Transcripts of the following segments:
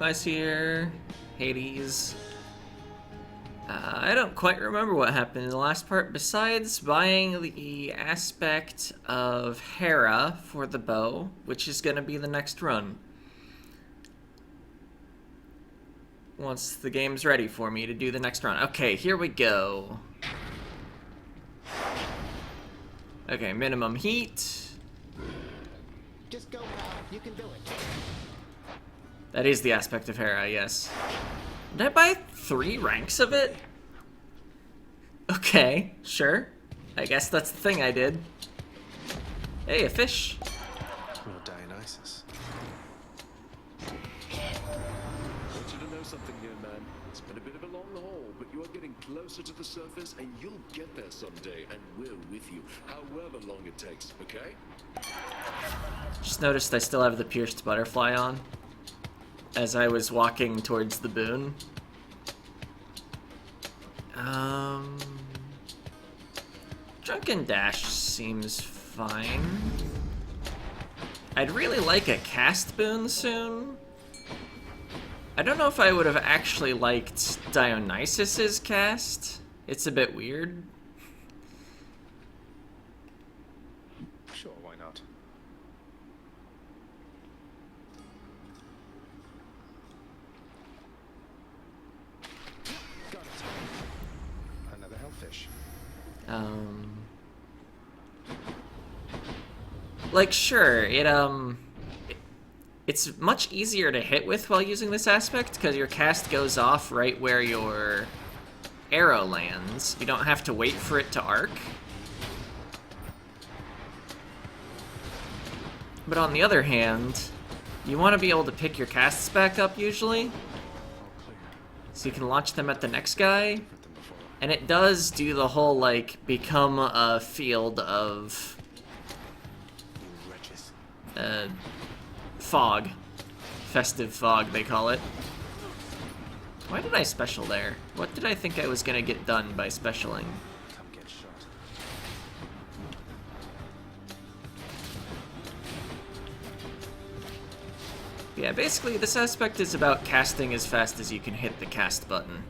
class here. Hades. I don't quite remember what happened in the last part besides buying the aspect of Hera for the bow, which is going to be the next run. Once the game's ready for me to do the next run. Okay, here we go. Okay, minimum heat. Just go, pal. You can do it. That is the aspect of Hera, yes. Did I buy 3 ranks of it? Okay, sure. I guess that's the thing I did. Hey, a fish. More Dionysus. I want you to know something here, man. It's been a bit of a long haul, but you are getting closer to the surface, and you'll get there someday, and we're with you, however long it takes, okay? Just noticed I still have the pierced butterfly on as I was walking towards the boon. Drunken Dash seems fine. I'd really like a cast boon soon. I don't know if I would have actually liked Dionysus's cast. It's a bit weird. Sure, why not? Got it. Another hellfish. Like, sure, it's much easier to hit with while using this aspect, because your cast goes off right where your arrow lands. You don't have to wait for it to arc. But on the other hand, you want to be able to pick your casts back up, usually, All clear. so you can launch them at the next guy. Heard them before. And it does do the whole, like, become a field of You wretches. fog. Festive fog, they call it. Why did I special there? What did I think I was gonna get done by specialing? Come get shot. Yeah, basically, this aspect is about casting as fast as you can hit the cast button.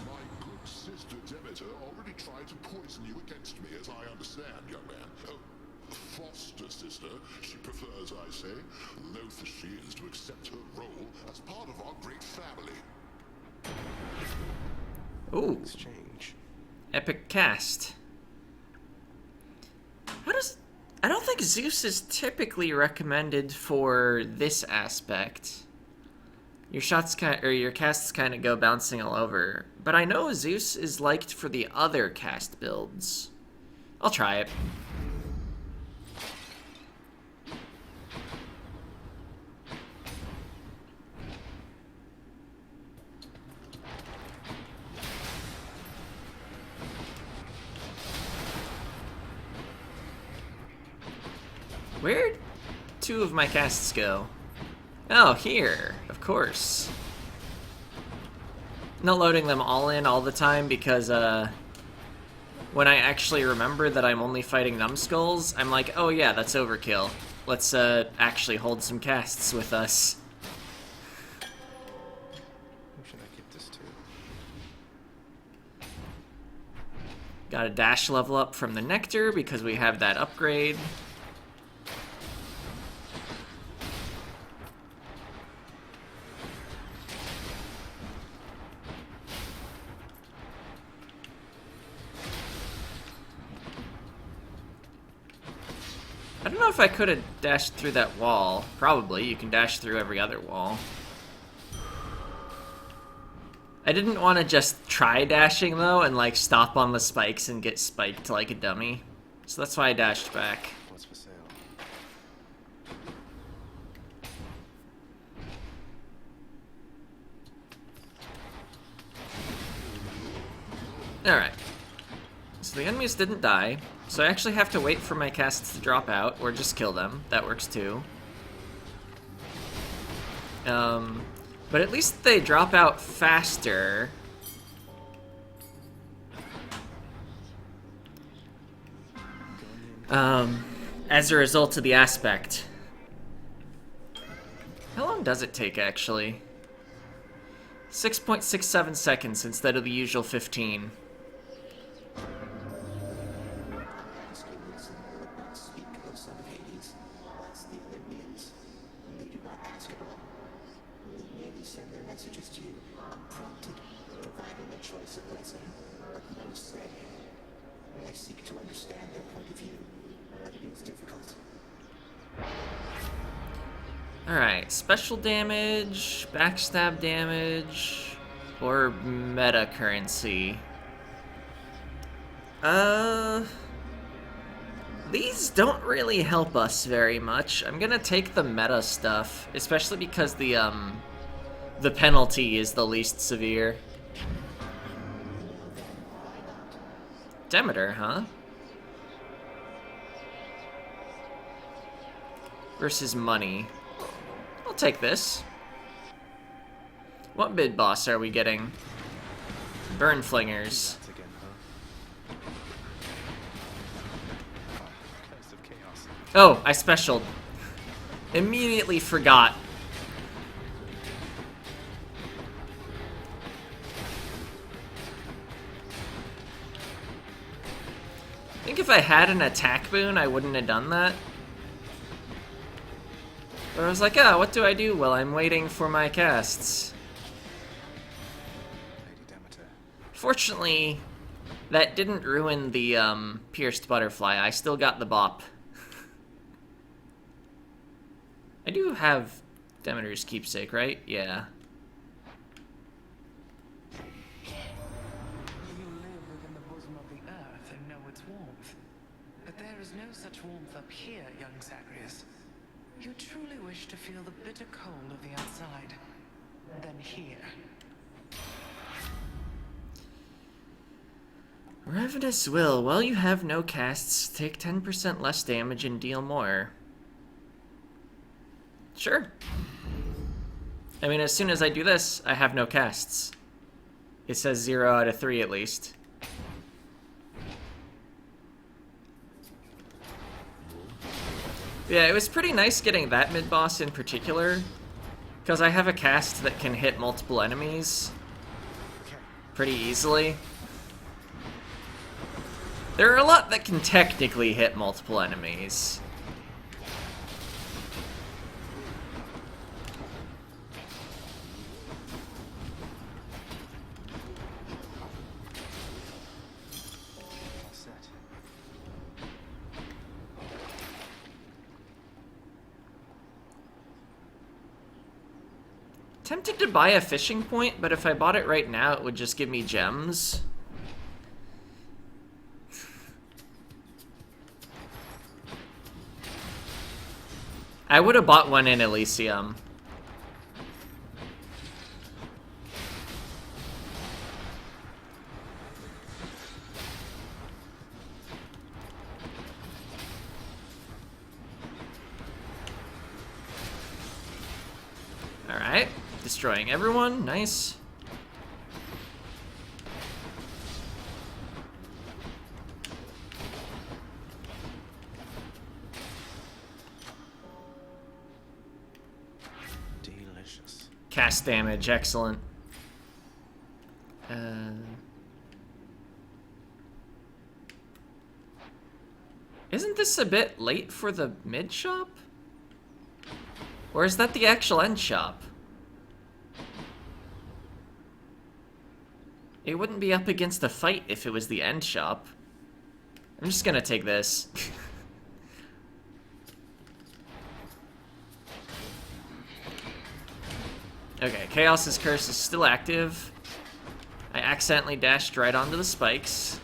My good sister Demeter already tried to poison you against me, as I understand, young man. Oh, foster sister, she prefers, I say. Loath as she is to accept her role as part of our great family. Ooh, Exchange. epic cast. How does... I don't think Zeus is typically recommended for this aspect. Your shots or your casts kind of go bouncing all over, but I know Zeus is liked for the other cast builds. I'll try it. Where'd 2 of my casts go? Oh, here, of course. Not loading them all in all the time because, when I actually remember that I'm only fighting numbskulls, I'm like, oh yeah, that's overkill. Let's, actually hold some casts with us. Who should I give this to? Got a dash level up from the Nectar because we have that upgrade. I don't know if I could have dashed through that wall. Probably. You can dash through every other wall. I didn't want to just try dashing, though, and, like, stop on the spikes and get spiked like a dummy. So that's why I dashed back. What's for sale? Alright. So the enemies didn't die. So I actually have to wait for my casts to drop out, or just kill them. That works too. But at least they drop out faster. As a result of the aspect. How long does it take, actually? 6.67 seconds instead of the usual 15. Ask you listen, but not speak, O son of Hades. That's the Olympians. They do not ask at all. They merely send their messages to you, prompted, providing a choice of blessing, but no say. I seek to understand their point of view, but it is difficult. Alright, special damage, backstab damage, or meta currency. These don't really help us very much. I'm gonna take the meta stuff, especially because the penalty is the least severe. Demeter, huh? Versus money. I'll take this. What mid boss are we getting? Burn Flingers. That again, huh? Curse of chaos. Oh, I specialed. Immediately forgot. I think if I had an attack boon, I wouldn't have done that. But I was like, ah, what do I do while I'm waiting for my casts? Lady Demeter. Fortunately, that didn't ruin the pierced butterfly. I still got the bop. I do have Demeter's keepsake, right? Yeah. You live within the bosom of the earth and know its warmth. But there is no such warmth up here, young Zagreus. You truly wish to feel the bitter cold of the outside. Then here. Ravenous Will. While you have no casts, take 10% less damage and deal more. Sure. I mean, as soon as I do this, I have no casts. It says 0 out of 3 at least. Yeah, it was pretty nice getting that mid-boss in particular, because I have a cast that can hit multiple enemies pretty easily. There are a lot that can technically hit multiple enemies. All set. Tempted to buy a fishing point, but if I bought it right now, it would just give me gems. I would have bought one in Elysium. Alright, destroying everyone, nice. Delicious. Cast damage, excellent. Isn't this a bit late for the mid shop? Or is that the actual end shop? It wouldn't be up against a fight if it was the end shop. I'm just gonna take this. Okay, Chaos's Curse is still active. I accidentally dashed right onto the spikes.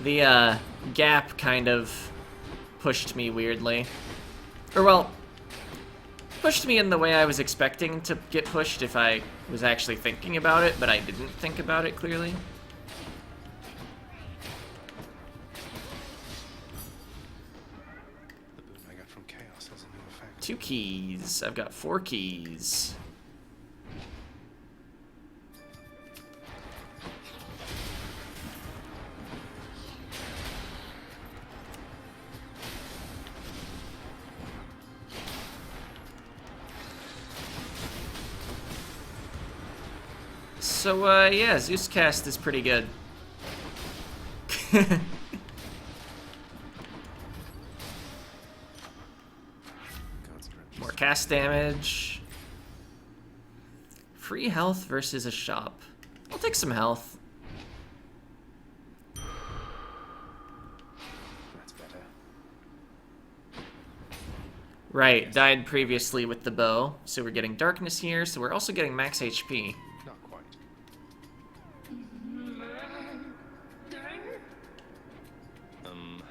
The gap kind of pushed me weirdly. Or well, pushed me in the way I was expecting to get pushed if I was actually thinking about it, but I didn't think about it clearly. The boon I got from chaos has a new effect. 2 keys. I've got 4 keys. So, yeah, Zeus cast is pretty good. God's gracious. More cast damage. Free health versus a shop. I'll take some health. That's better. Right, died previously with the bow, so we're getting darkness here, so we're also getting max HP. Not quite.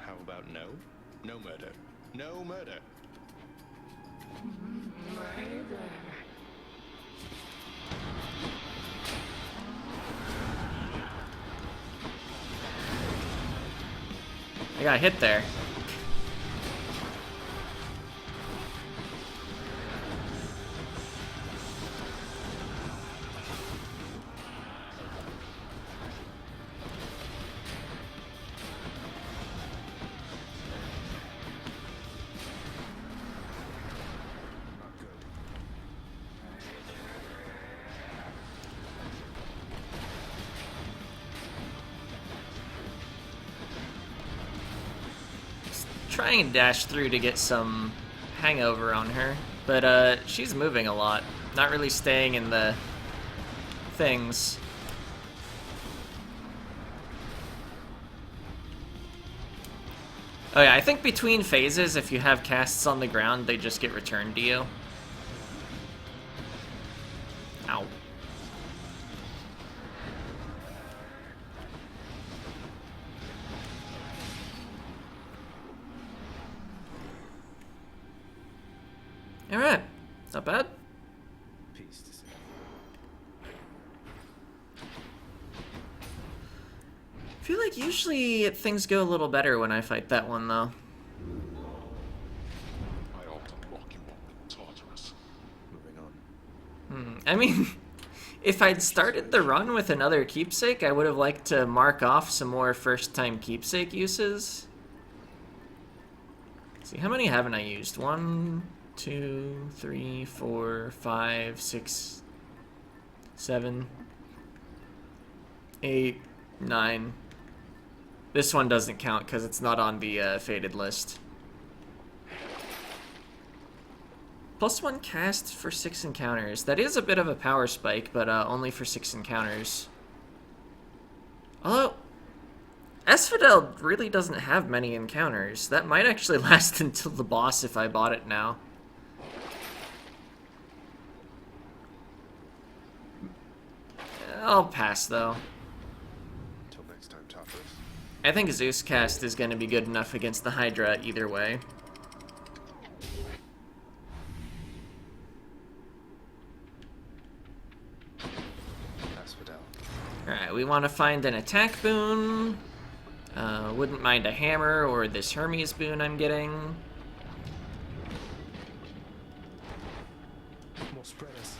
How about no? No murder. No murder. I got hit there. Not good. Trying and dash through to get some hangover on her, but she's moving a lot, not really staying in the things. Oh yeah, I think between phases, if you have casts on the ground, they just get returned to you. Ow. Alright, not bad. Peace to say. I feel like usually things go a little better when I fight that one, though. I ought to lock you up in Tartarus. Moving on. I mean, if I'd started the run with another keepsake, I would have liked to mark off some more first-time keepsake uses. Let's see, how many haven't I used? 1, 2, 3, 4, 5, 6, 7, 8, 9. This one doesn't count because it's not on the faded list. +1 cast for 6 encounters. That is a bit of a power spike, but only for 6 encounters. Although, Asphodel really doesn't have many encounters. That might actually last until the boss if I bought it now. I'll pass, though. Until next time, Tartarus. I think Zeus cast is going to be good enough against the Hydra either way. Asphodel. Alright, we want to find an attack boon. Wouldn't mind a hammer or this Hermes boon I'm getting. More spreaders.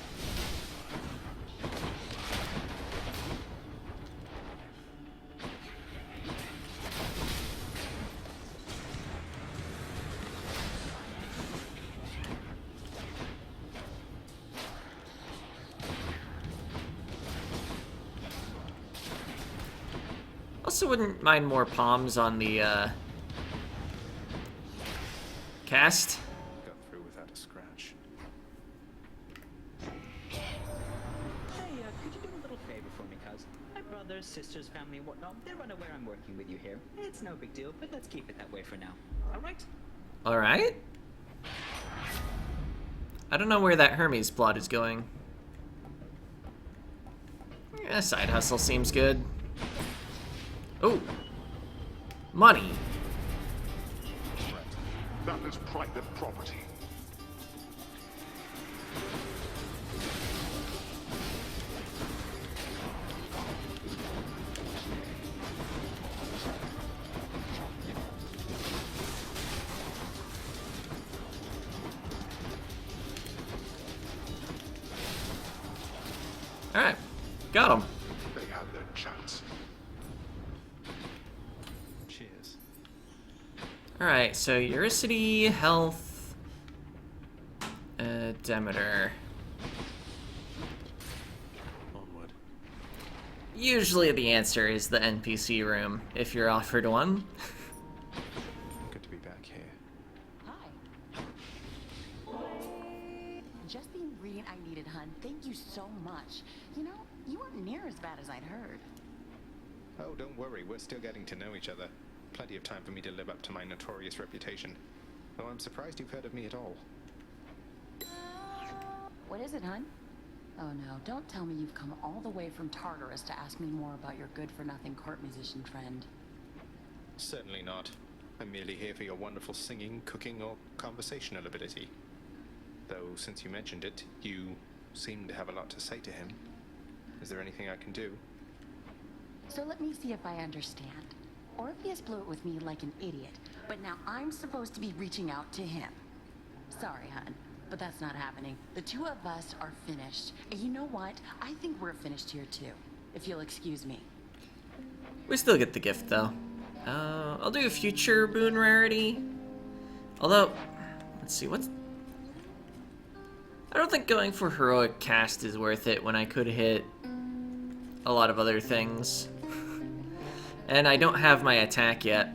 Also wouldn't mind more palms on the cast. Got through without a scratch. Hey, could you do a little favor for me, cuz? My brothers, sisters, family, and whatnot, they're unaware I'm working with you here. It's no big deal, but let's keep it that way for now. Alright? Alright. I don't know where that Hermes plot is going. Yeah, side hustle seems good. Oh. Money. That is private property. Alright. Got him. They had their chance. Cheers. Alright, so Euricity, health, Demeter. Onward. Usually the answer is the NPC room, if you're offered one. Good to be back here. Hi. Just the ingredient I needed, hun. Thank you so much. You know, you weren't near as bad as I'd heard. Oh, don't worry, we're still getting to know each other. Plenty of time for me to live up to my notorious reputation. Though I'm surprised you've heard of me at all. What is it, hun? Oh no, don't tell me you've come all the way from Tartarus to ask me more about your good-for-nothing court musician friend. Certainly not. I'm merely here for your wonderful singing, cooking, or conversational ability. Though, since you mentioned it, you seem to have a lot to say to him. Is there anything I can do? So let me see if I understand. Orpheus blew it with me like an idiot, but now I'm supposed to be reaching out to him. Sorry, hun, but that's not happening. The two of us are finished. And you know what? I think we're finished here too, if you'll excuse me. We still get the gift, though. I'll do a future boon rarity. Although, let's see, what's... I don't think going for heroic cast is worth it when I could hit a lot of other things. And I don't have my attack yet.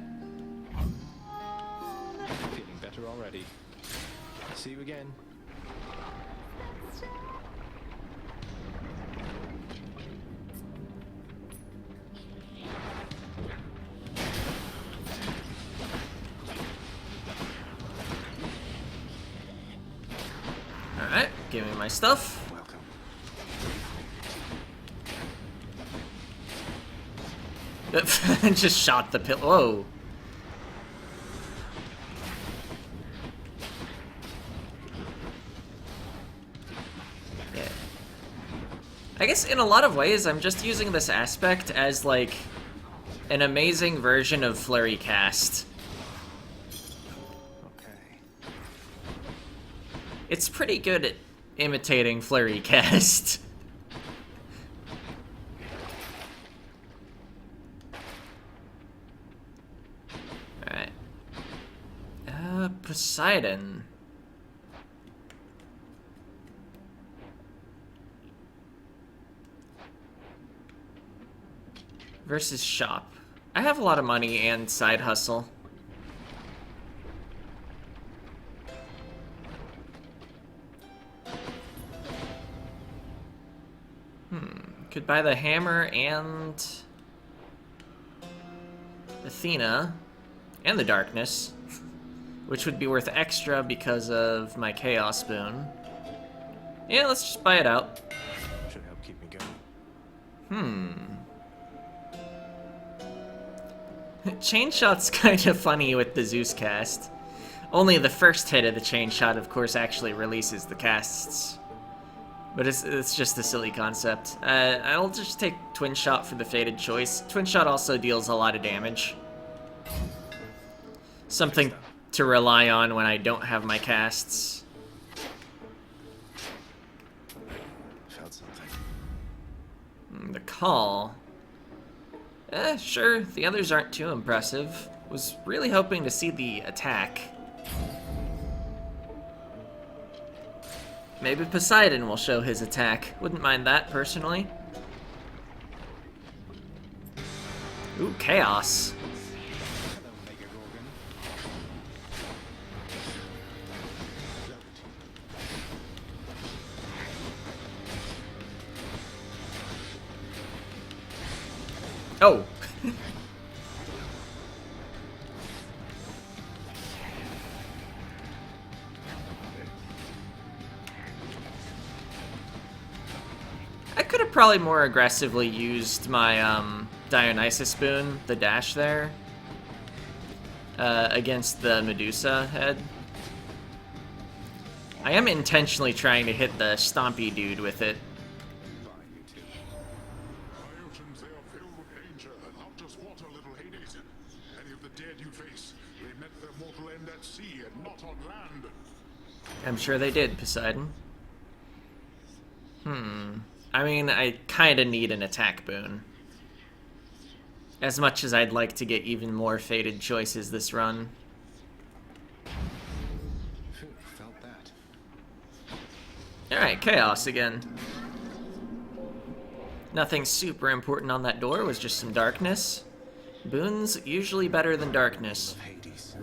Feeling better already. See you again. Alright, give me my stuff. Welcome. Just shot the pill. Whoa. Yeah. I guess in a lot of ways, I'm just using this aspect as, like, an amazing version of Flurry Cast. Okay. It's pretty good at imitating Flurry Cast. Alright. Poseidon. Versus shop. I have a lot of money and side hustle. Could buy the hammer and Athena and the darkness, which would be worth extra because of my chaos boon. Yeah, let's just buy it out. Should help keep me going. Chain shot's kind of funny with the Zeus cast. Only the first hit of the chain shot, of course, actually releases the casts. But it's just a silly concept. I'll just take Twin Shot for the Fated Choice. Twin Shot also deals a lot of damage. Something to rely on when I don't have my casts. Felt something. The call. Sure, the others aren't too impressive. Was really hoping to see the attack. Maybe Poseidon will show his attack. Wouldn't mind that, personally. Ooh, Chaos. Hello, Mega Gorgon. Oh! I could have probably more aggressively used my Dionysus boon, the dash there, against the Medusa head. I am intentionally trying to hit the Stompy dude with it. Fine, you two. My oceans, they are filled with danger, not just water, little Hades. Any of the dead you face, they met their mortal end at sea and not on land. I'm sure they did, Poseidon. I mean, I kinda need an attack boon. As much as I'd like to get even more fated choices this run. Phew, felt that. Alright, Chaos again. Nothing super important on that door, was just some darkness. Boons, usually better than darkness. Hades.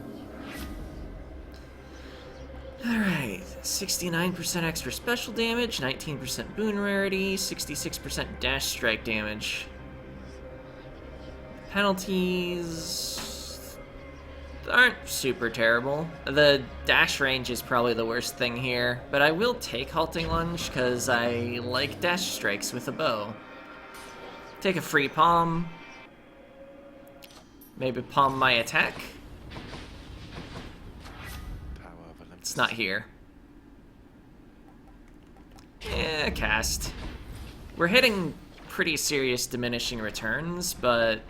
Alright, 69% extra special damage, 19% boon rarity, 66% dash strike damage. Penalties aren't super terrible. The dash range is probably the worst thing here, but I will take halting lunge because I like dash strikes with a bow. Take a free palm. Maybe palm my attack. Power of Olympus. It's not here. Yeah, cast. We're hitting pretty serious diminishing returns, but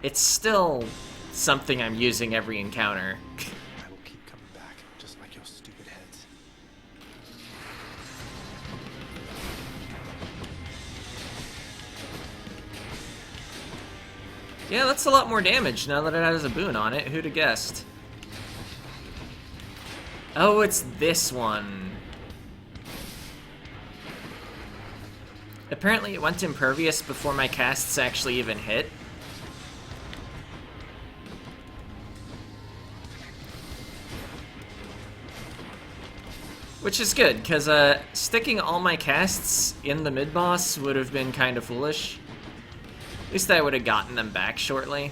it's still something I'm using every encounter. I will keep coming back, just like your stupid heads. Yeah, that's a lot more damage now that it has a boon on it. Who'd have guessed? Oh, it's this one. Apparently it went impervious before my casts actually even hit. Which is good, because sticking all my casts in the mid-boss would have been kind of foolish. At least I would have gotten them back shortly.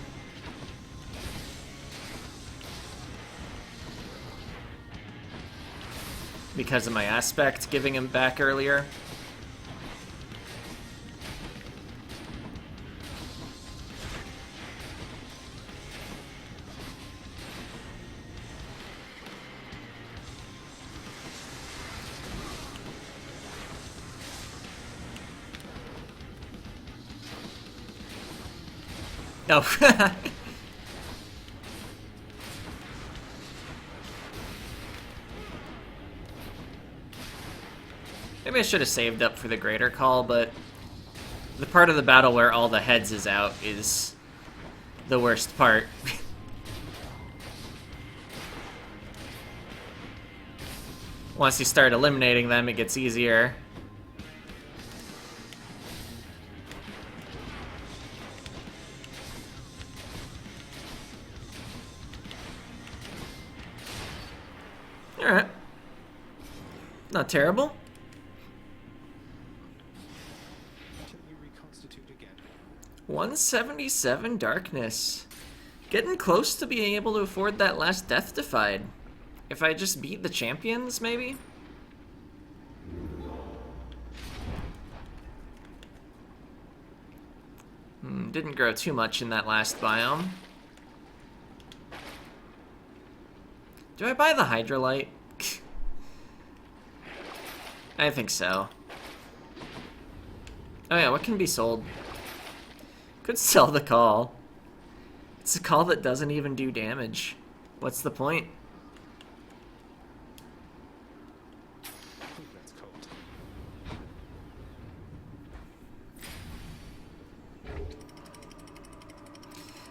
Because of my aspect giving him back earlier. Oh. Maybe I should have saved up for the greater call, but the part of the battle where all the heads is out is the worst part. Once you start eliminating them, it gets easier. Alright. Not terrible. Until you reconstitute again. 177 darkness. Getting close to being able to afford that last Death Defied. If I just beat the champions, maybe? Didn't grow too much in that last biome. Do I buy the Hydrolite? I think so. Oh yeah, what can be sold? Could sell the call. It's a call that doesn't even do damage. What's the point? Ooh, that's cold.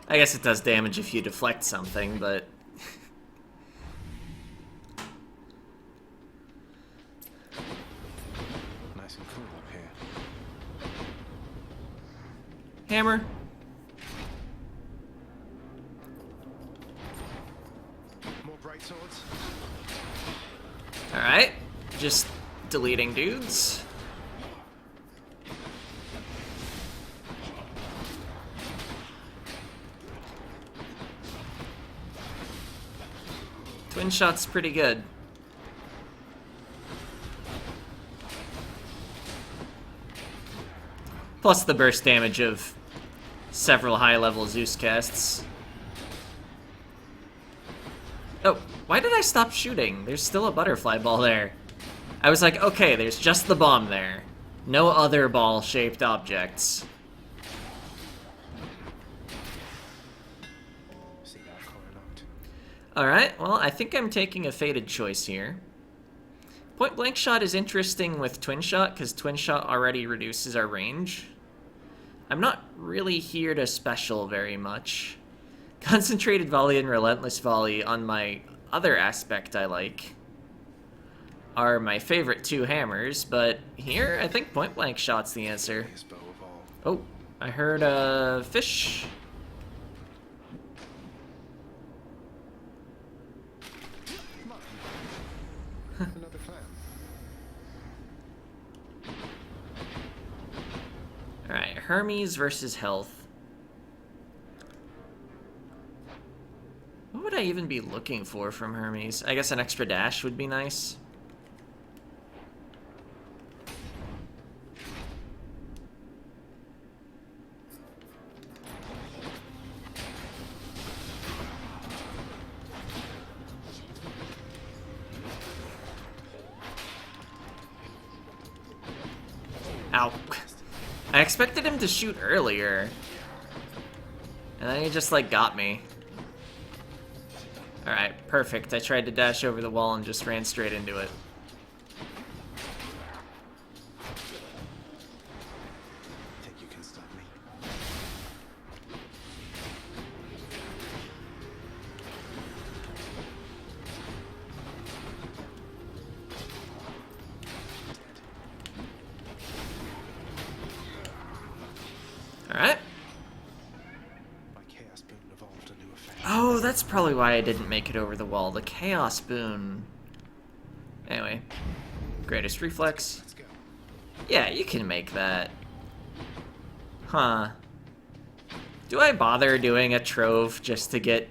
I guess it does damage if you deflect something, but... Nice and cool up here. Hammer. More bright swords. Alright. Just deleting dudes. Twin shot's pretty good. Plus the burst damage of several high-level Zeus casts. Oh, why did I stop shooting? There's still a butterfly ball there. I was like, okay, there's just the bomb there. No other ball-shaped objects. See that corner locked. Alright, well, I think I'm taking a fated choice here. Point blank shot is interesting with twin shot, because twin shot already reduces our range. I'm not really here to special very much. Concentrated volley and relentless volley on my other aspect I like are my favorite two hammers, but here I think point blank shot's the answer. His bow of all. Oh, I heard a fish. Another clam. Alright, Hermes versus health. What would I even be looking for from Hermes? I guess an extra dash would be nice. Ow. I expected him to shoot earlier. And then he just, like, got me. Alright, perfect. I tried to dash over the wall and just ran straight into it. Think you can stop me? Alright. My chaos boon evolved a new effect. Oh, that's probably why I didn't make it over the wall. The Chaos Boon. Anyway. Greatest Reflex. Let's go. Yeah, you can make that. Huh. Do I bother doing a Trove just to get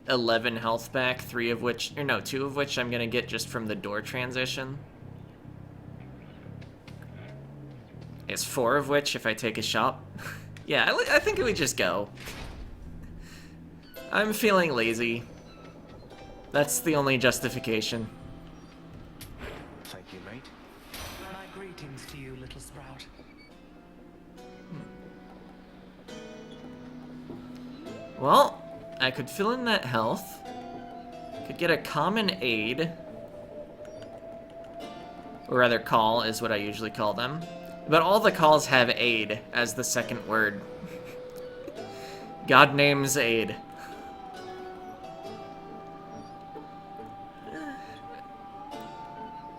11 health back? 2 of which I'm gonna get just from the door transition? Is 4 of which if I take a shot? Yeah, I think it would just go. I'm feeling lazy. That's the only justification. Thank you, mate. My greetings to you, little sprout. Well, I could fill in that health. Could get a common aid. Or rather, call is what I usually call them. But all the calls have aid as the second word. God names aid.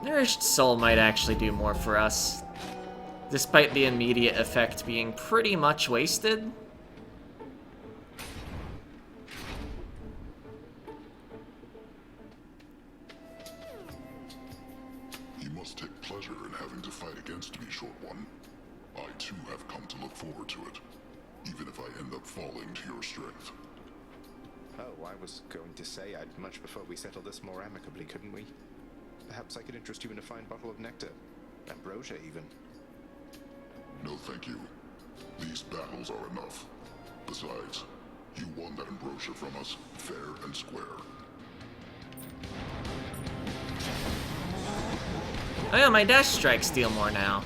Nourished Soul might actually do more for us. Despite the immediate effect being pretty much wasted. You must take pleasure in having to fight against me, Short One. I too have come to look forward to it, even if I end up falling to your strength. Oh, I was going to say I'd much prefer we settle this more amicably, couldn't we? Perhaps I could interest you in a fine bottle of nectar. Ambrosia, even. No, thank you. These battles are enough. Besides, you won that ambrosia from us, fair and square. Oh yeah, my dash strikes deal more now.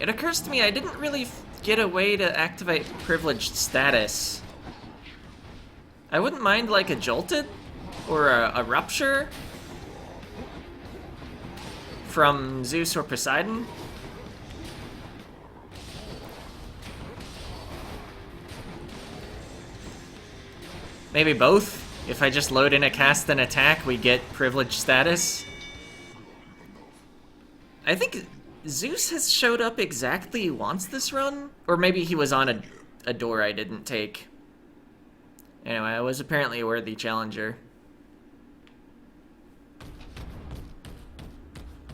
It occurs to me I didn't really get a way to activate privileged status. I wouldn't mind like a Jolted or a Rupture from Zeus or Poseidon. Maybe both. If I just load in a cast and attack, we get privileged status. I think Zeus has showed up exactly once this run? Or maybe he was on a door I didn't take. Anyway, I was apparently a worthy challenger.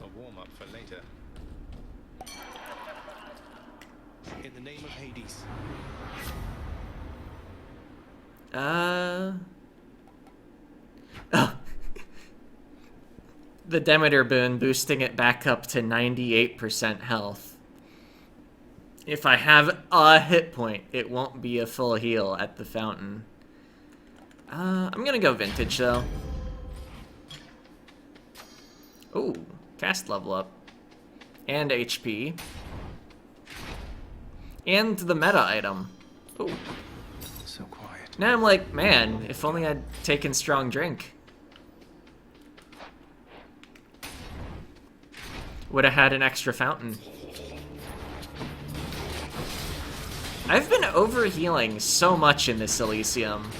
A warm-up for later. In the name of Hades. Oh. The Demeter boon, boosting it back up to 98% health. If I have a hit point, it won't be a full heal at the fountain. I'm gonna go vintage, though. Ooh, cast level up. And HP. And the meta item. Ooh. So quiet. Now I'm like, man, if only I'd taken Strong Drink. Would have had an extra fountain. I've been overhealing so much in this Elysium.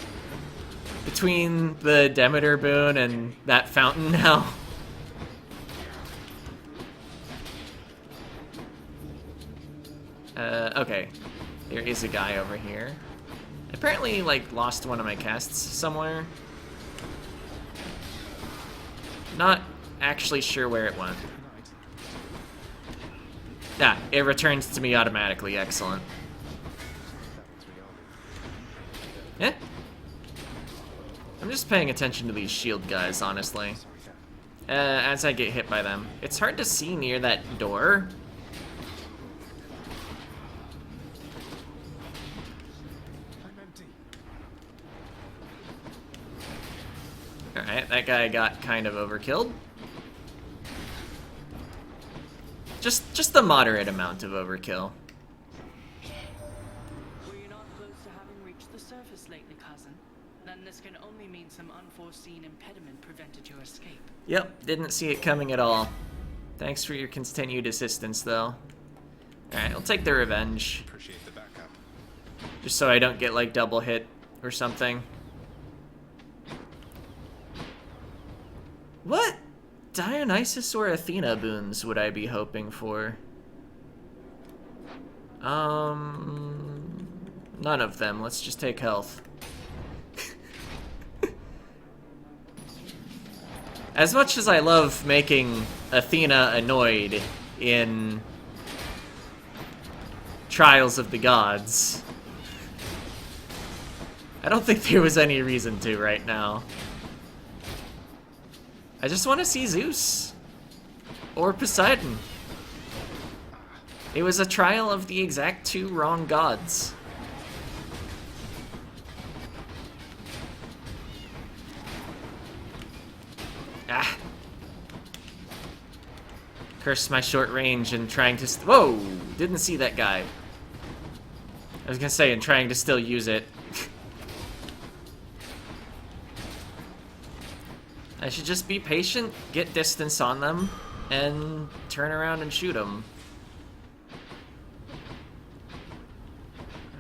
Between the Demeter boon and that fountain now. Okay. There is a guy over here. Apparently, like, lost one of my casts somewhere. Not actually sure where it went. Ah, it returns to me automatically. Excellent. Eh? I'm just paying attention to these shield guys, honestly. As I get hit by them. It's hard to see near that door. Alright, that guy got kind of overkilled. Just a moderate amount of overkill. Were you not close to having reached the surface lately, cousin? Then this can only mean some unforeseen impediment prevented your escape. Yep, didn't see it coming at all. Thanks for your continued assistance, though. Alright, I'll take the revenge. Appreciate the backup. Just so I don't get, like, double hit or something. What Dionysus or Athena boons would I be hoping for? None of them. Let's just take health. As much as I love making Athena annoyed in Trials of the Gods, I don't think there was any reason to right now. I just want to see Zeus. Or Poseidon. It was a trial of the exact two wrong gods. Ah. Curse my short range and trying to... Whoa! Didn't see that guy. I was gonna say, and trying to still use it. I should just be patient, get distance on them, and turn around and shoot them.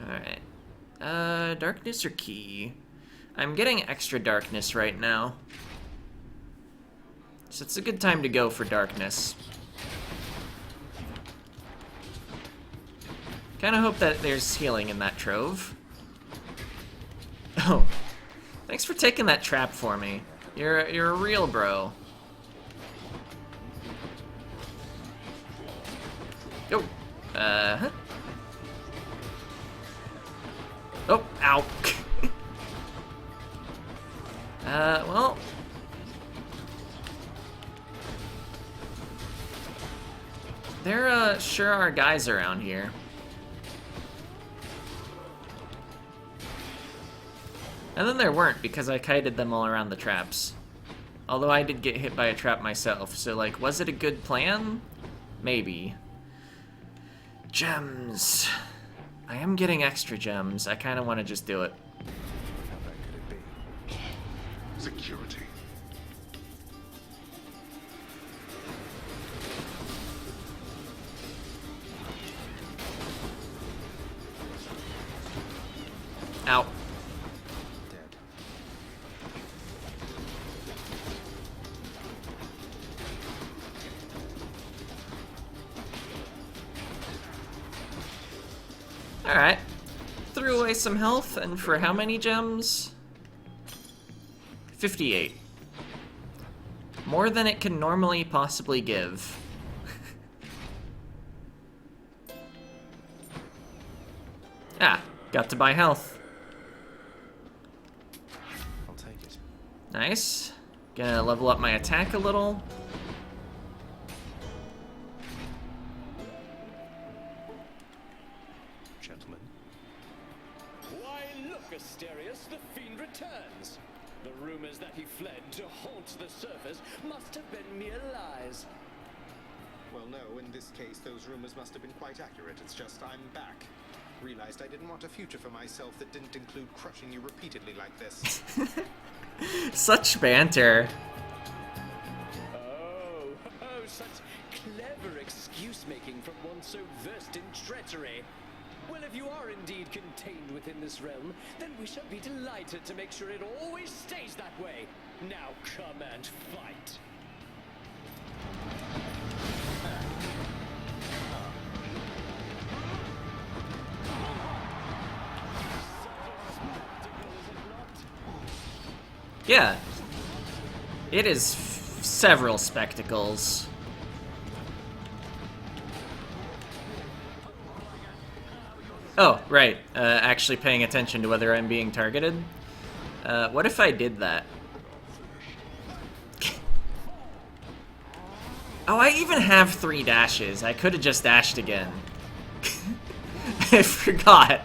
Alright. Darkness or key? I'm getting extra darkness right now. So it's a good time to go for darkness. Kinda hope that there's healing in that trove. Oh. Thanks for taking that trap for me. You're a real bro. Oh. Huh. Oh, ow. Well. There, sure are guys around here. And then there weren't, because I kited them all around the traps. Although I did get hit by a trap myself, so, like, was it a good plan? Maybe. Gems. I am getting extra gems. I kind of want to just do it. How bad could it be? Security. Ow. Dead. Alright. Threw away some health, and for how many gems? 58. More than it can normally possibly give. Ah, got to buy health. I'll take it. Nice. Gonna level up my attack a little. Gentlemen. Why, look, Asterius, the fiend returns. The rumors that he fled to haunt the surface must have been mere lies. Well, no, in this case, those rumors must have been quite accurate. It's just I'm back. Realized I didn't want a future for myself that didn't include crushing you repeatedly like this. Such banter. Oh, such clever excuse making from one so versed in treachery. Well, if you are indeed contained within this realm, then we shall be delighted to make sure it always stays that way. Now come and fight. Yeah. It is several spectacles. Oh, right. Actually paying attention to whether I'm being targeted. What if I did that? Oh, I even have 3 dashes. I could have just dashed again. I forgot.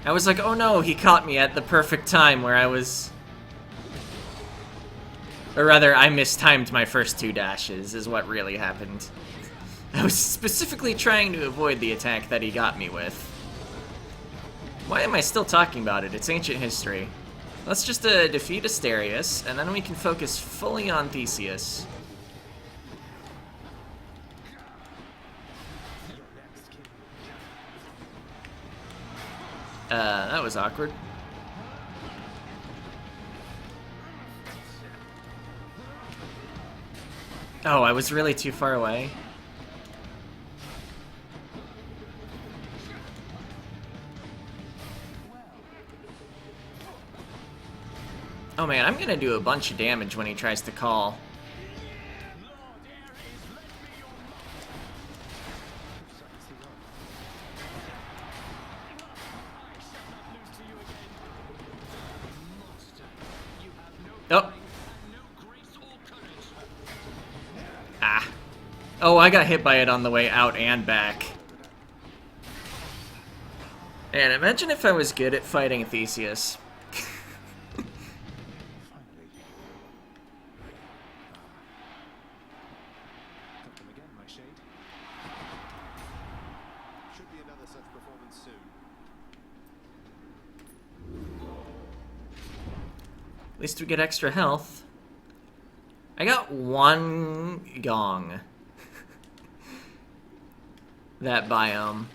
I was like, oh no, he caught me at the perfect time where I was... Or rather, I mistimed my first 2 dashes, is what really happened. I was specifically trying to avoid the attack that he got me with. Why am I still talking about it? It's ancient history. Let's just defeat Asterius, and then we can focus fully on Theseus. That was awkward. Oh, I was really too far away. Oh man, I'm gonna do a bunch of damage when he tries to call. Oh. Ah. Oh, I got hit by it on the way out and back. Man, imagine if I was good at fighting Theseus. At least we get extra health. I got 1 gong. That biome.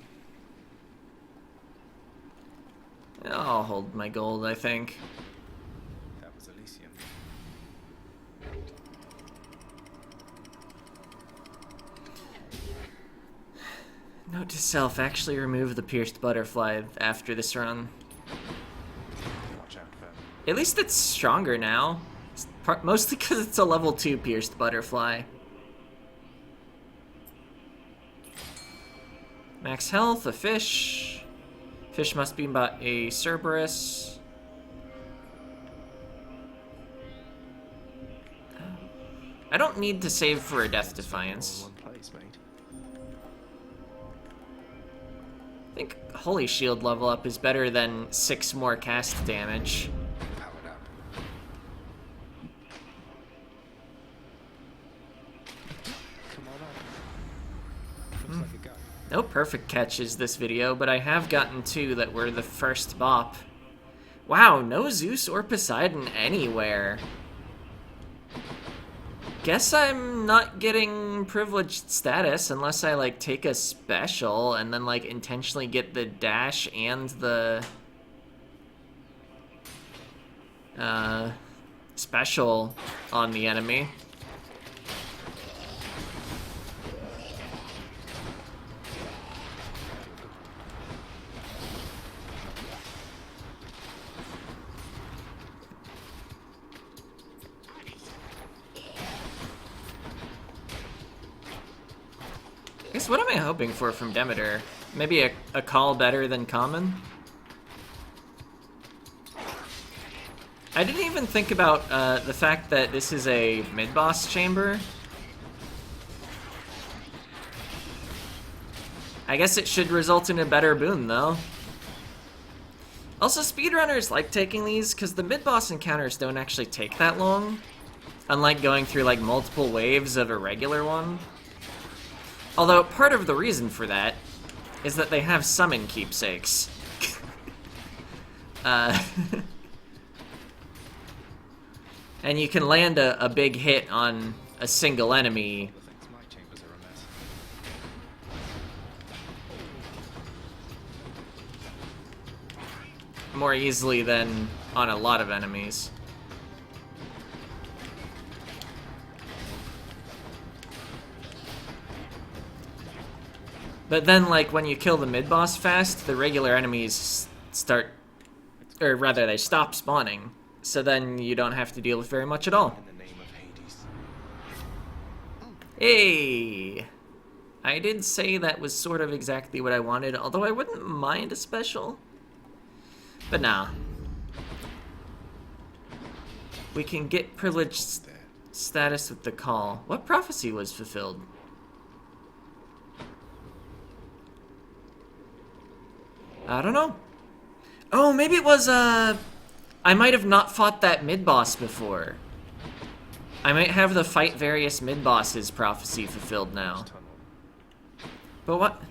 I'll hold my gold, I think. That was Elysium. Note to self, actually remove the pierced butterfly after this run. Watch out for... At least it's stronger now. Mostly because it's a level 2 pierced butterfly. Max health, a fish. Fish must be about a Cerberus. I don't need to save for a Death Defiance. One place, mate. I think Holy Shield level up is better than 6 more cast damage. Powered up. Come on up. Looks like a gun. No perfect catches this video, but I have gotten 2 that were the first bop. Wow, no Zeus or Poseidon anywhere. Guess I'm not getting privileged status unless I, like, take a special and then, like, intentionally get the dash and the... special on the enemy. I guess what am I hoping for from Demeter? Maybe a call better than common? I didn't even think about the fact that this is a mid-boss chamber. I guess it should result in a better boon, though. Also, speedrunners like taking these, because the mid-boss encounters don't actually take that long. Unlike going through, like, multiple waves of a regular one. Although, part of the reason for that is that they have summon keepsakes. And you can land a big hit on a single enemy more easily than on a lot of enemies. But then, like, when you kill the mid-boss fast, the regular enemies start... Or rather, they stop spawning. So then you don't have to deal with very much at all. In the name of Hades. Hey! I did say that was sort of exactly what I wanted, although I wouldn't mind a special. But nah. We can get privileged status with the call. What prophecy was fulfilled? I don't know. Oh, maybe it was, I might have not fought that mid-boss before. I might have the fight various mid-bosses prophecy fulfilled now. But what?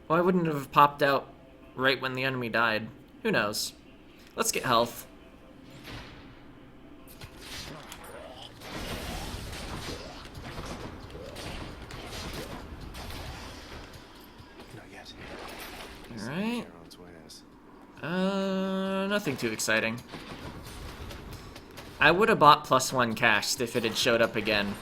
Why wouldn't it have popped out right when the enemy died? Who knows? Let's get health. Not yet. Alright. Charon's wares. Nothing too exciting. I would have bought +1 cast if it had showed up again.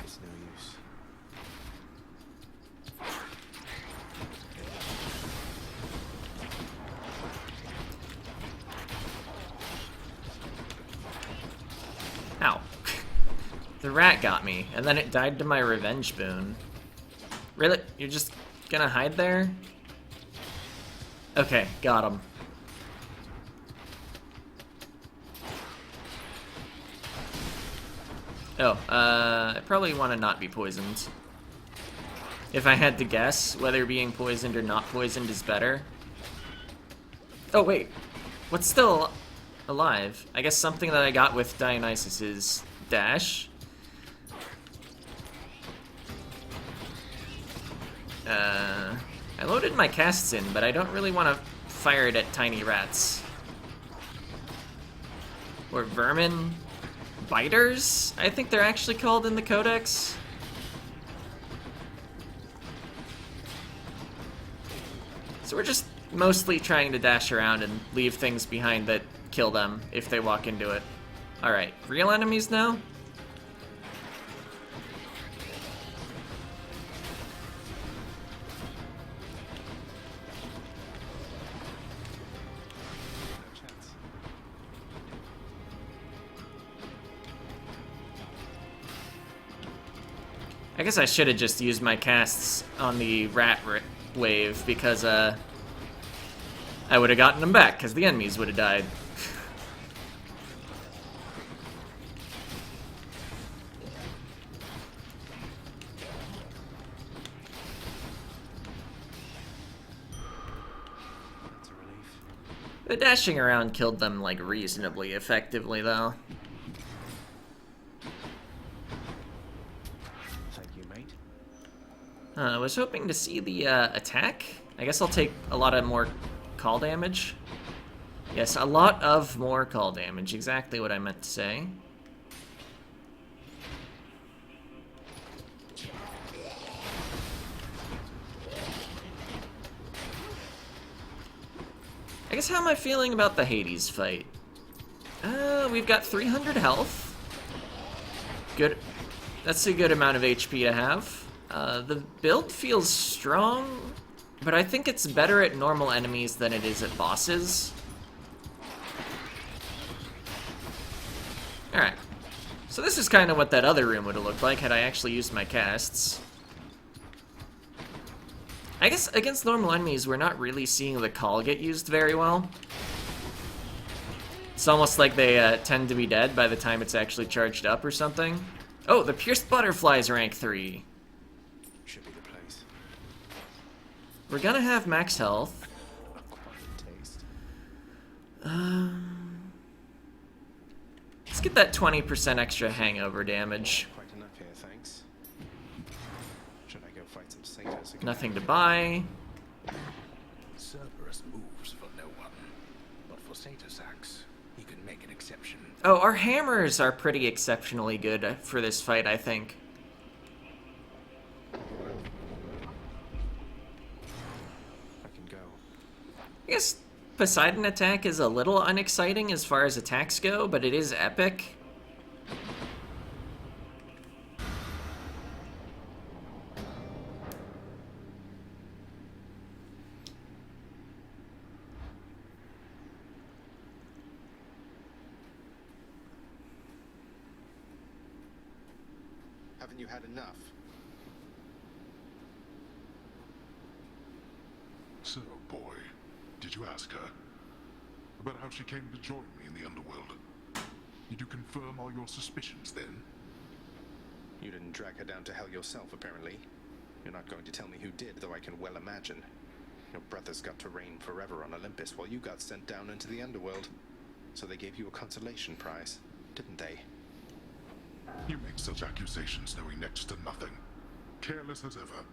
It's no use. Ow. The rat got me, and then it died to my revenge boon. Really? You're just gonna hide there? Okay, got him. Oh, I probably want to not be poisoned. If I had to guess whether being poisoned or not poisoned is better. Oh, wait. What's still alive? I guess something that I got with Dionysus's dash. I loaded my casts in, but I don't really want to fire it at tiny rats. Or vermin biters, I think they're actually called in the codex. So we're just mostly trying to dash around and leave things behind that kill them if they walk into it. Alright, real enemies now? No chance. I guess I should have just used my casts on the wave because I would have gotten them back because the enemies would have died. That's a relief. The dashing around killed them like reasonably effectively though. Thank you, mate. I was hoping to see the attack. I guess I'll take a lot of more call damage. Yes, a lot of more call damage. Exactly what I meant to say. I guess how am I feeling about the Hades fight? We've got 300 health. Good. That's a good amount of HP to have. The build feels strong, but I think it's better at normal enemies than it is at bosses. Alright. So this is kind of what that other room would have looked like had I actually used my casts. I guess against normal enemies, we're not really seeing the call get used very well. It's almost like they tend to be dead by the time it's actually charged up or something. Oh, the Pierced Butterfly's rank 3. Should be the place. We're gonna have max health. Acquired taste. Let's get that 20% extra hangover damage. Quite enough here, thanks. Should I go fight some satyrs again? Nothing to buy. Cerberus moves for no one, but for Satyr-Sax, he can make an exception. Oh, our hammers are pretty exceptionally good for this fight, I think. I guess Poseidon attack is a little unexciting as far as attacks go, but it is epic. Haven't you had enough? So, boy, did you ask her about how she came to join me in the underworld? Did you confirm all your suspicions then? You didn't drag her down to hell yourself, apparently. You're not going to tell me who did, though I can well imagine. Your brothers got to reign forever on Olympus while you got sent down into the underworld. So they gave you a consolation prize, didn't they? You make such accusations knowing next to nothing. Careless as ever.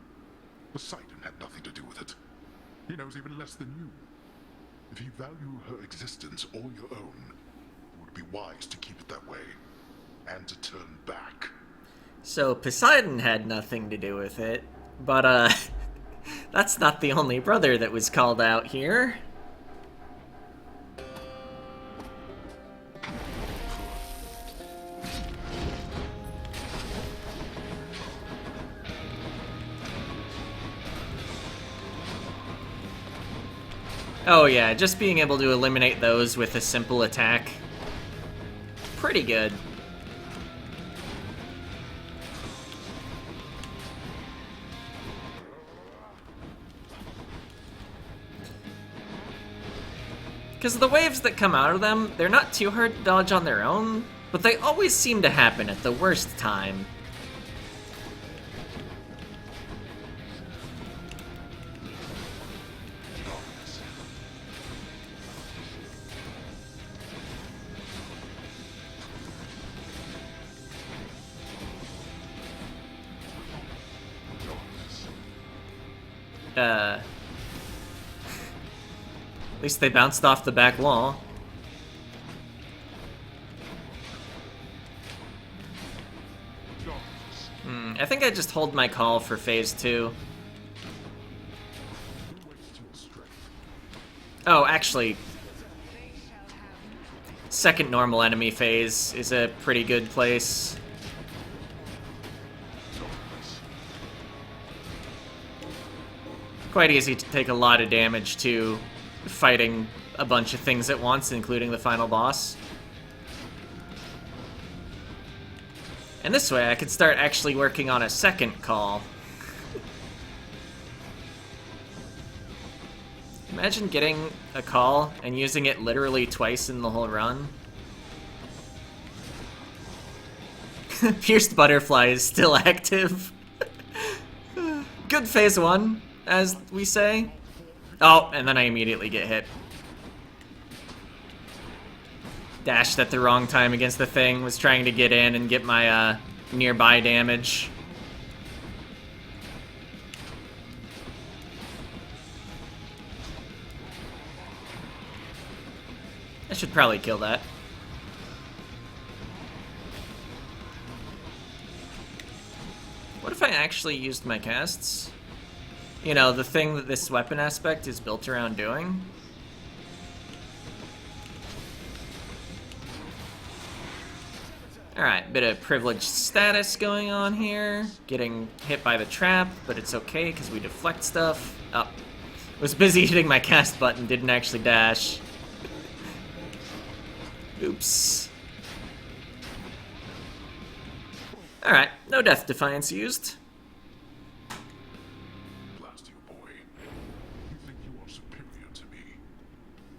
Poseidon had nothing to do with it. He knows even less than you. If you value her existence or your own, it would be wise to keep it that way. And to turn back. So Poseidon had nothing to do with it, but that's not the only brother that was called out here. Oh yeah, just being able to eliminate those with a simple attack. Pretty good. Because the waves that come out of them, they're not too hard to dodge on their own, but they always seem to happen at the worst time. At least they bounced off the back wall. I think I just hold my call for phase 2. Oh, actually, second normal enemy phase is a pretty good place. Quite easy to take a lot of damage to fighting a bunch of things at once, including the final boss. And this way I could start actually working on a second call. Imagine getting a call and using it literally twice in the whole run. Pierced Butterfly is still active. Good phase 1, as we say. Oh, and then I immediately get hit. Dashed at the wrong time against the thing, was trying to get in and get my nearby damage. I should probably kill that. What if I actually used my casts? You know, the thing that this weapon aspect is built around doing. Alright, bit of privileged status going on here. Getting hit by the trap, but it's okay because we deflect stuff. Oh, was busy hitting my cast button, didn't actually dash. Oops. Alright, no Death Defiance used. Blast you, boy. You think you are superior to me?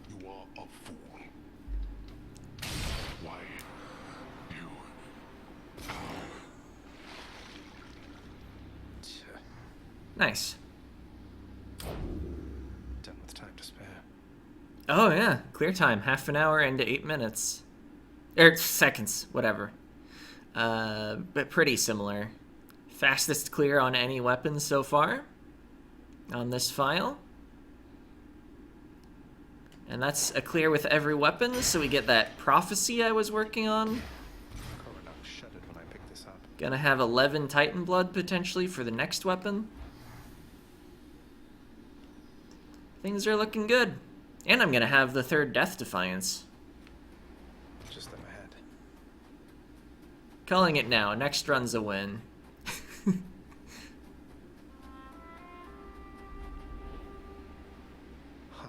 You are a fool. Why? You... Nice. Done with time to spare. Oh yeah, clear time. Half an hour into 8 minutes. Er, seconds, whatever. But pretty similar. Fastest clear on any weapon so far on this file. And that's a clear with every weapon, so we get that prophecy I was working on. Coronach shuddered when I picked this up. Gonna have 11 Titan Blood potentially for the next weapon. Things are looking good. And I'm gonna have the third Death Defiance. Just them ahead. Calling it now. Next run's a win. Huh.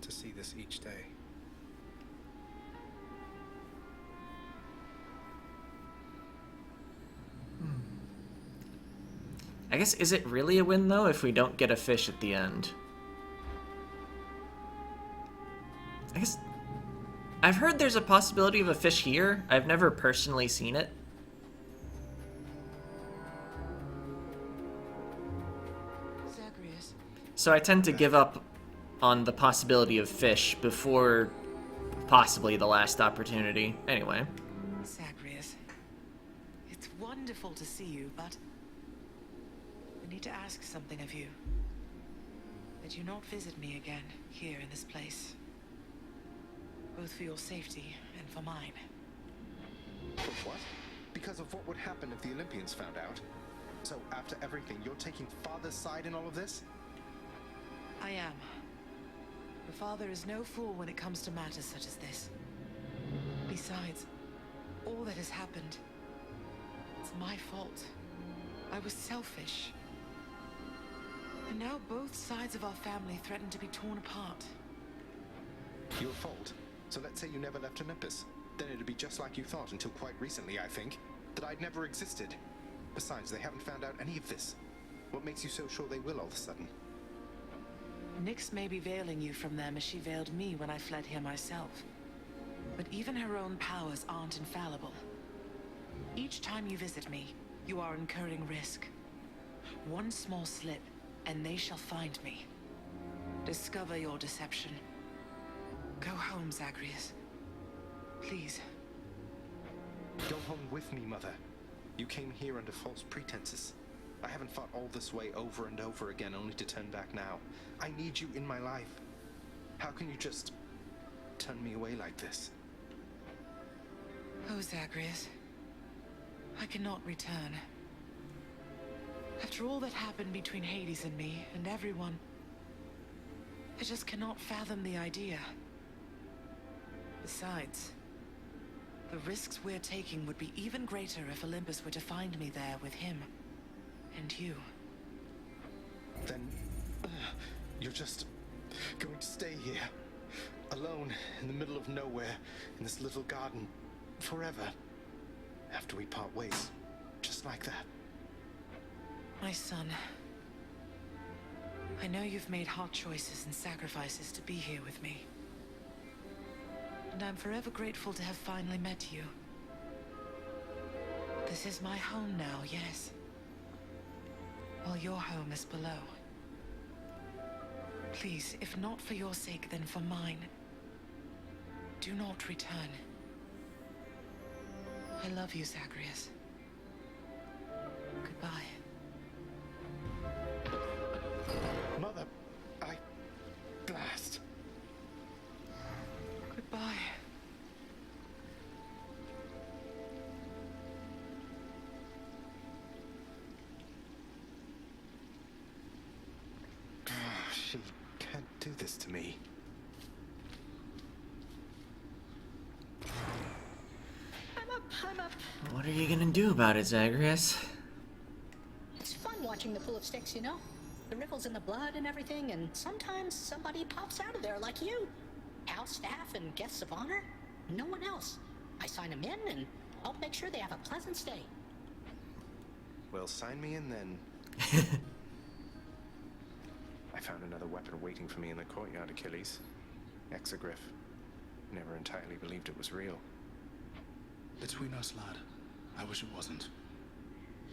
To see this each day. I guess, is it really a win, though, if we don't get a fish at the end? I guess... I've heard there's a possibility of a fish here. I've never personally seen it. Zagreus, So I tend to give up on the possibility of fish before possibly the last opportunity. Anyway. Zagreus. It's wonderful to see you, but I need to ask something of you. That you not visit me again here in this place. Both for your safety and for mine. For what? Because of what would happen if the Olympians found out? So after everything, you're taking Father's side in all of this? I am. Your father is no fool when it comes to matters such as this. Besides, all that has happened, it's my fault. I was selfish. And now both sides of our family threaten to be torn apart. Your fault? So let's say you never left Olympus. Then it'd be just like you thought until quite recently, I think. That I'd never existed. Besides, they haven't found out any of this. What makes you so sure they will all of a sudden? Nyx may be veiling you from them as she veiled me when I fled here myself. But even her own powers aren't infallible. Each time you visit me, you are incurring risk. One small slip, and they shall find me. Discover your deception. Go home, Zagreus. Please. Go home with me, Mother. You came here under false pretenses. I haven't fought all this way over and over again only to turn back now. I need you in my life. How can you just turn me away like this? Oh, Zagreus. I cannot return. After all that happened between Hades and me, and everyone, I just cannot fathom the idea. Besides, the risks we're taking would be even greater if Olympus were to find me there with him. And you. Then, you're just going to stay here, alone in the middle of nowhere, in this little garden, forever, after we part ways, just like that. My son, I know you've made hard choices and sacrifices to be here with me. And I'm forever grateful to have finally met you. This is my home now, yes. While your home is below. Please, if not for your sake, then for mine, do not return. I love you, Zagreus. Goodbye. Mother, blast. Goodbye. She can't do this to me. I'm up. What are you gonna do about it, Zagreus? It's fun watching the pool of sticks, you know? The ripples in the blood and everything, and sometimes somebody pops out of there like you. House staff and guests of honor. No one else. I sign them in and help make sure they have a pleasant stay. Well, sign me in then. I found another weapon waiting for me in the courtyard, Achilles. Exogryph. Never entirely believed it was real. Between us, lad, I wish it wasn't.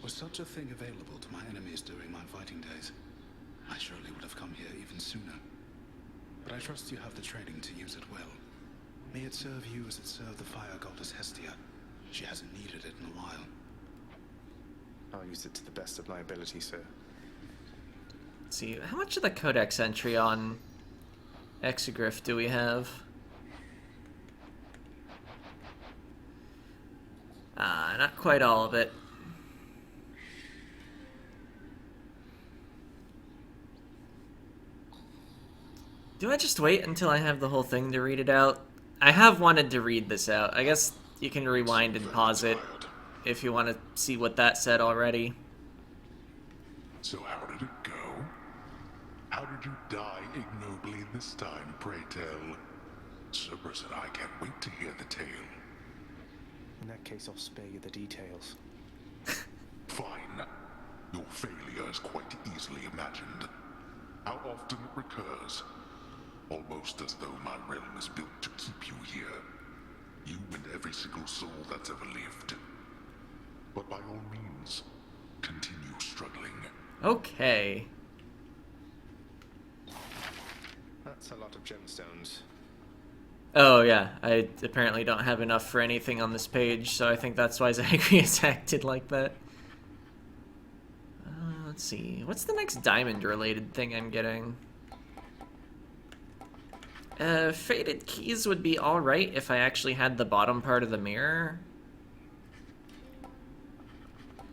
Was such a thing available to my enemies during my fighting days, I surely would have come here even sooner. But I trust you have the training to use it well. May it serve you as it served the fire goddess Hestia. She hasn't needed it in a while. I'll use it to the best of my ability, sir. Let's see, how much of the codex entry on Exogryph do we have? Not quite all of it. Do I just wait until I have the whole thing to read it out? I have wanted to read this out. I guess you can rewind and pause it if you want to see what that said already. So how did it go? How did you die ignobly this time, pray tell? Cerberus and I can't wait to hear the tale. In that case, I'll spare you the details. Fine. Your failure is quite easily imagined. How often it recurs. Almost as though my realm is built to keep you here. You and every single soul that's ever lived. But by all means, continue struggling. Okay. That's a lot of gemstones. Oh yeah, I apparently don't have enough for anything on this page, so I think that's why Zagreus acted like that. Let's see, what's the next diamond-related thing I'm getting? Faded keys would be alright if I actually had the bottom part of the mirror.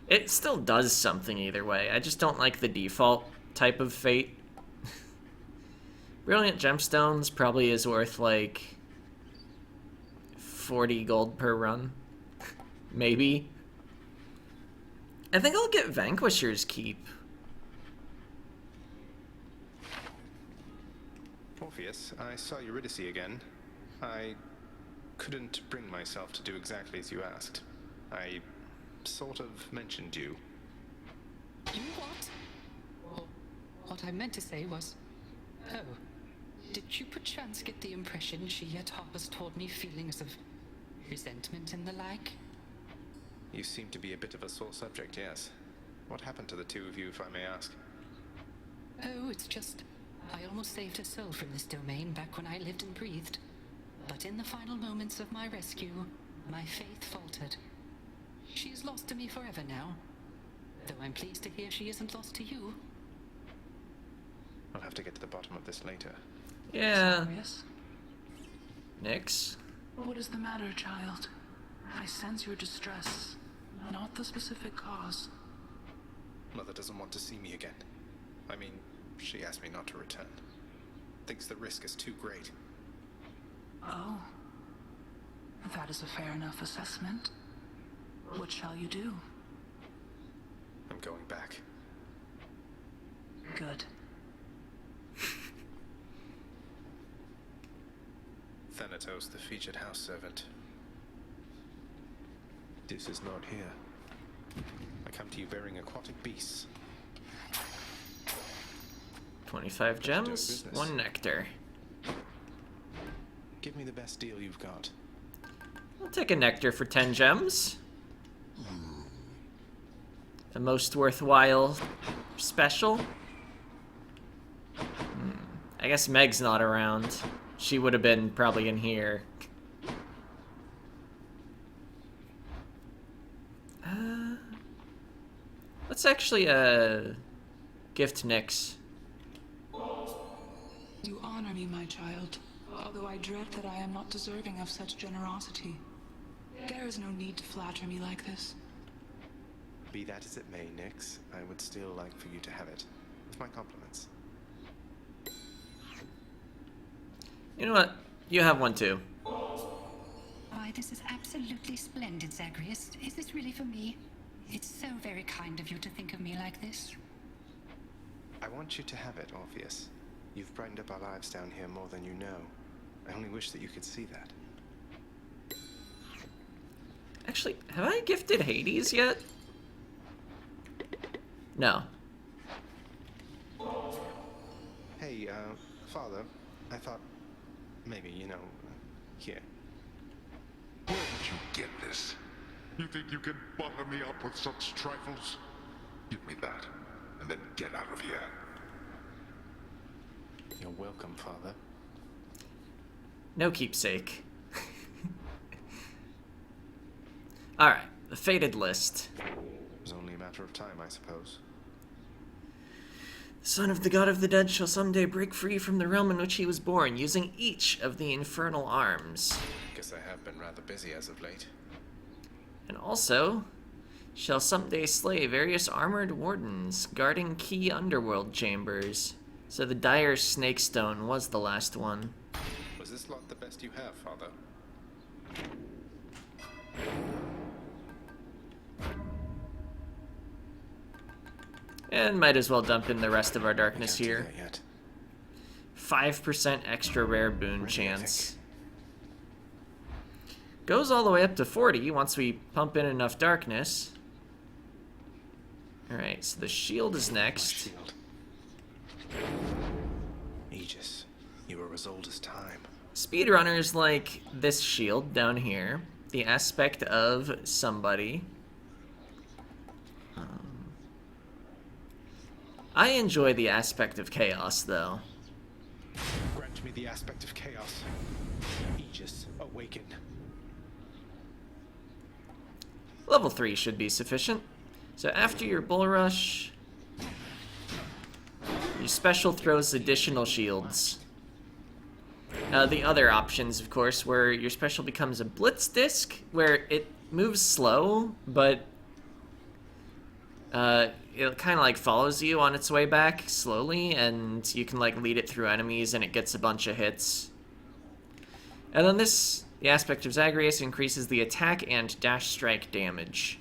It still does something either way, I just don't like the default type of fate. Brilliant Gemstones probably is worth like 40 gold per run. Maybe. I think I'll get Vanquisher's Keep. Orpheus, I saw Eurydice again. I couldn't bring myself to do exactly as you asked. I sort of mentioned you. You what? Well, what I meant to say was... Oh. Did you perchance get the impression she yet harbors toward me feelings of resentment and the like? You seem to be a bit of a sore subject, yes. What happened to the two of you, if I may ask? Oh, it's just... I almost saved her soul from this domain back when I lived and breathed. But in the final moments of my rescue, my faith faltered. She is lost to me forever now. Though I'm pleased to hear she isn't lost to you. I'll have to get to the bottom of this later. Yeah. Yes. Nyx? What is the matter, child? I sense your distress, not the specific cause. Mother doesn't want to see me again. I mean, she asked me not to return. Thinks the risk is too great. Oh. That is a fair enough assessment. What shall you do? I'm going back. Good. Thanatos, the featured house servant. This is not here. I come to you bearing aquatic beasts. 25 gems, 1 nectar. Give me the best deal you've got. I'll take a nectar for 10 gems. The most worthwhile special. I guess Meg's not around. She would have been probably in here. Let's actually gift Nyx. You honor me, my child, although I dread that I am not deserving of such generosity. There is no need to flatter me like this. Be that as it may, Nyx, I would still like for you to have it. With my compliments. You know what? You have one too. Why, this is absolutely splendid, Zagreus. Is this really for me? It's so very kind of you to think of me like this. I want you to have it, Orpheus. You've brightened up our lives down here more than you know. I only wish that you could see that. Actually, have I gifted Hades yet? No. Hey, Father, I thought maybe, here. Where did you get this? You think you can butter me up with such trifles? Give me that, and then get out of here. You're welcome, Father. No keepsake. Alright, the fated list. It was only a matter of time, I suppose. The son of the god of the dead shall someday break free from the realm in which he was born, using each of the infernal arms. Guess I have been rather busy as of late. And also, shall someday slay various armored wardens guarding key underworld chambers, So the Dire Snakestone was the last one. Was this lot the best you have, Father? And might as well dump in the rest of our darkness Can't do here. that yet. 5% extra rare boon chance. Goes all the way up to 40 once we pump in enough darkness. Alright, so the shield is next. Shield. Aegis, you are as old as time. Speedrunners like this shield down here. The aspect of somebody. I enjoy the aspect of chaos, though. Grant me the aspect of chaos. Aegis, awaken. Level 3 should be sufficient. So after your bull rush, your special throws additional shields. The other options, of course, where your special becomes a blitz disc, where it moves slow, but it kind of like follows you on its way back slowly, and you can like lead it through enemies and it gets a bunch of hits. And then this, the aspect of Zagreus, increases the attack and dash strike damage.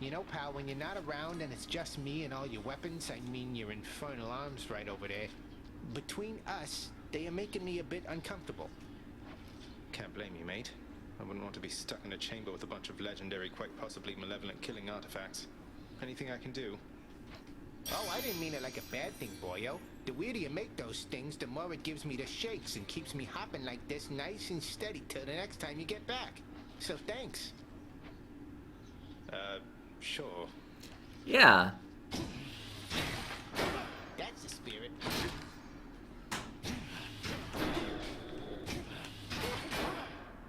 You know, pal, when you're not around and it's just me and all your weapons, I mean your infernal arms right over there, between us, they are making me a bit uncomfortable. Can't blame you, mate. I wouldn't want to be stuck in a chamber with a bunch of legendary, quite possibly malevolent killing artifacts. Anything I can do? Oh, I didn't mean it like a bad thing, boyo. The weirder you make those things, the more it gives me the shakes and keeps me hopping like this nice and steady till the next time you get back. So thanks. Sure. Yeah. That's the spirit.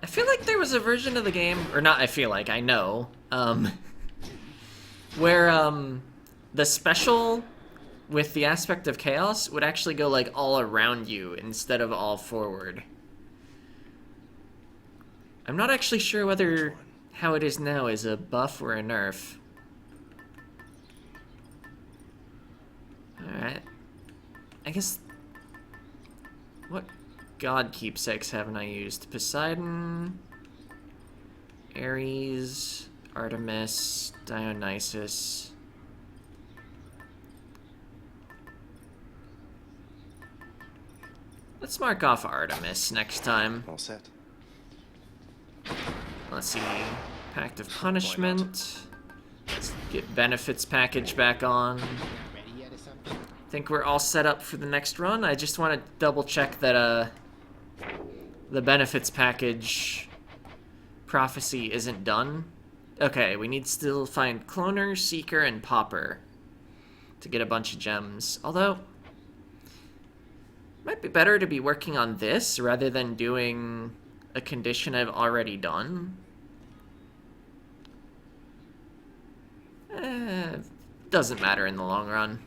I feel like there was a version of the game, or not I feel like, I know, where the special with the aspect of chaos would actually go like all around you instead of all forward. I'm not actually sure whether how it is now is a buff or a nerf. Alright. I guess... What god keepsakes haven't I used? Poseidon... Ares... Artemis... Dionysus... Let's mark off Artemis next time. All set. Let's see. Pact of Punishment. Let's get benefits package back on. Think we're all set up for the next run. I just want to double check that the benefits package prophecy isn't done. Okay, we need to still find Cloner, Seeker, and Popper to get a bunch of gems. Although, might be better to be working on this rather than doing a condition I've already done. Doesn't matter in the long run.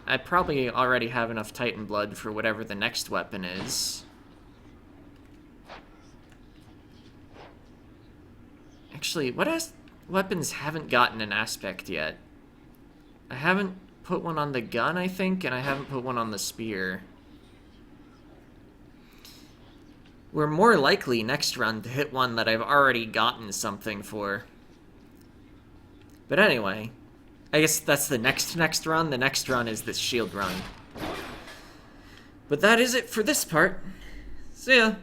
I probably already have enough Titan blood for whatever the next weapon is. Actually, what weapons haven't gotten an aspect yet? I haven't put one on the gun, I think, and I haven't put one on the spear. We're more likely next run to hit one that I've already gotten something for. But anyway, I guess that's the next run. The next run is this shield run. But that is it for this part. See ya.